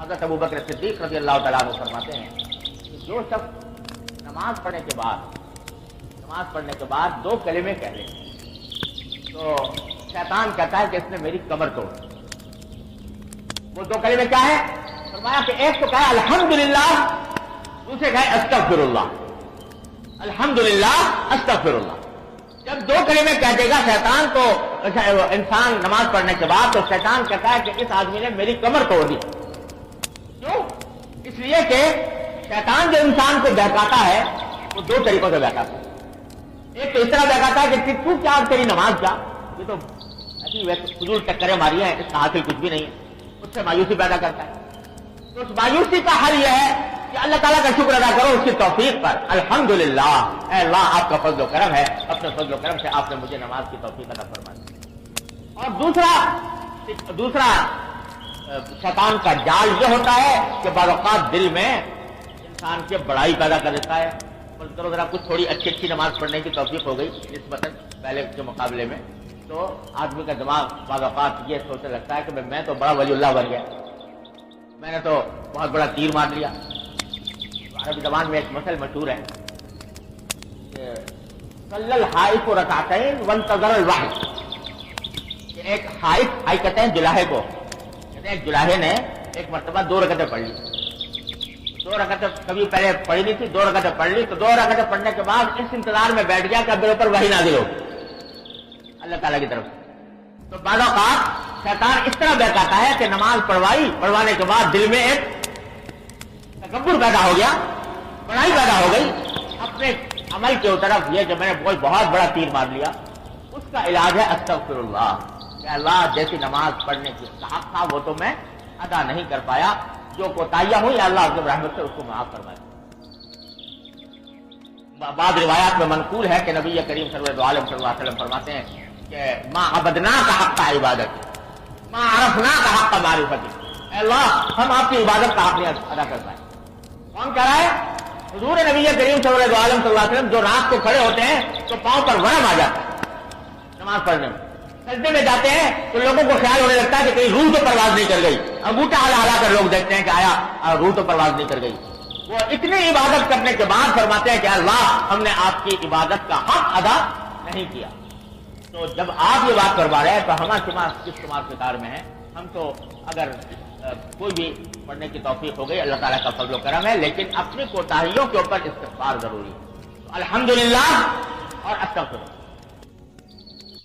حضرت ابوبکر صدیق رضی اللہ تعالیٰ عنہ فرماتے ہیں کہ جو شخص نماز پڑھنے کے بعد 2 کلمے کہہ لے تو شیطان کہتا ہے کہ اس نے میری کمر توڑ دی۔ وہ 2 کلمے کیا ہے؟ فرمایا کہ ایک تو کہا الحمدللہ، دوسرے کہا استغفر اللہ، الحمدللہ استغفر اللہ۔ جب 2 کلمے کہہ دے گا شیطان کو، انسان نماز پڑھنے کے بعد، تو شیطان کہتا ہے کہ اس آدمی نے میری کمر توڑ دی۔ کیوں؟ اس لیے کہ شیطان جو انسان کو بہکاتا ہے وہ 2 طریقوں سے بہکاتا ہے۔ ایک تو اس طرح بہکاتا ہے کہ تو کیا تیری نماز کیا، یہ تو ایسی فضول ٹکریں ماری ہیں، اس کا حاصل کچھ بھی نہیں ہے، اس سے مایوسی پیدا کرتا ہے۔ تو اس مایوسی کا حل یہ ہے کہ اللہ تعالیٰ کا شکر ادا کرو اس کی توفیق پر، الحمدللہ، اے اللہ آپ کا فضل و کرم ہے، اپنے فضل و کرم سے آپ نے مجھے نماز کی توفیق عطا فرمائی۔ اور دوسرا شیطان کا جال یہ ہوتا ہے کہ بعض اوقات دل میں انسان کے بڑائی پیدا کر دیتا ہے، کرو ذرا کچھ تھوڑی اچھی نماز پڑھنے کی توفیق ہو گئی نسبتاً پہلے کے مقابلے میں، تو آدمی کا دماغ بعض اوقات یہ سوچنے لگتا ہے کہ میں تو بڑا ولی اللہ بن گیا، میں نے تو بہت بڑا تیر مار لیا۔ عربی زبان میں ایک مثل مشہور ہے کہ صلی الحائف رکعتین وانتظر الواحد، کہ ایک حائف کہتے ہیں جلاہے کو، کہتے ہیں ایک جلاہے نے ایک مرتبہ 2 رکعتیں پڑھ لی، 2 رکعتیں کبھی پہلے پڑھی نہیں تھی، 2 رکعتیں پڑھ لی، تو 2 رکعتیں پڑھنے کے بعد اس انتظار میں بیٹھ گیا کہ اب میرے اوپر وحی نازل ہوگی اللہ تعالیٰ کی طرف سے۔ تو بعض اوقات شیطان اس طرح بہکاتا ہے کہ نماز پڑھوانے کے بعد دل میں ایک تکبر پیدا ہو گیا، بڑائی پیدا ہو گئی اپنے عمل کے طرف، یہ کہ میں نے بہت بڑا تیر مار لیا۔ اس کا علاج ہے استغفر اللہ، کہ اللہ جیسی نماز پڑھنے کی حق تھا وہ تو میں ادا نہیں کر پایا، جو کوتاہیاں ہوئی اللہ اپنی رحمت سے اس کو معاف فرمائے۔ بعض روایات میں منقول ہے کہ نبی کریم صلی اللہ علیہ وسلم فرماتے ہیں کہ ما عبدنا کا حق کا عبادت، ما عرفنا کا حق کا معرفت، اے اللہ ہم آپ کی عبادت کا حق نہیں ادا کر پائے۔ کون کہہ رہا ہے؟ حضور نبی کریم صلی اللہ علیہ وسلم، جو رات کو کھڑے ہوتے ہیں تو پاؤں پر ورم آ جاتا ہے نماز پڑھنے میں، سجدے میں جاتے ہیں تو لوگوں کو خیال ہونے لگتا ہے کہ کہیں روح تو پرواز نہیں کر گئی، انگوٹھا ہلا کر لوگ دیکھتے ہیں کہ آیا روح تو پرواز نہیں کر گئی۔ وہ اتنی عبادت کرنے کے بعد فرماتے ہیں کہ اللہ ہم نے آپ کی عبادت کا حق ادا نہیں کیا۔ تو جب آپ یہ بات کروا رہے ہیں تو ہم کس شمار کتار میں ہیں؟ ہم تو اگر کوئی بھی پڑھنے کی توفیق ہو گئی اللہ تعالیٰ کا فضل و کرم ہے، لیکن اپنی کوتاہیوں کے اوپر استغفار ضروری ہے۔ الحمدللہ اور استغفر۔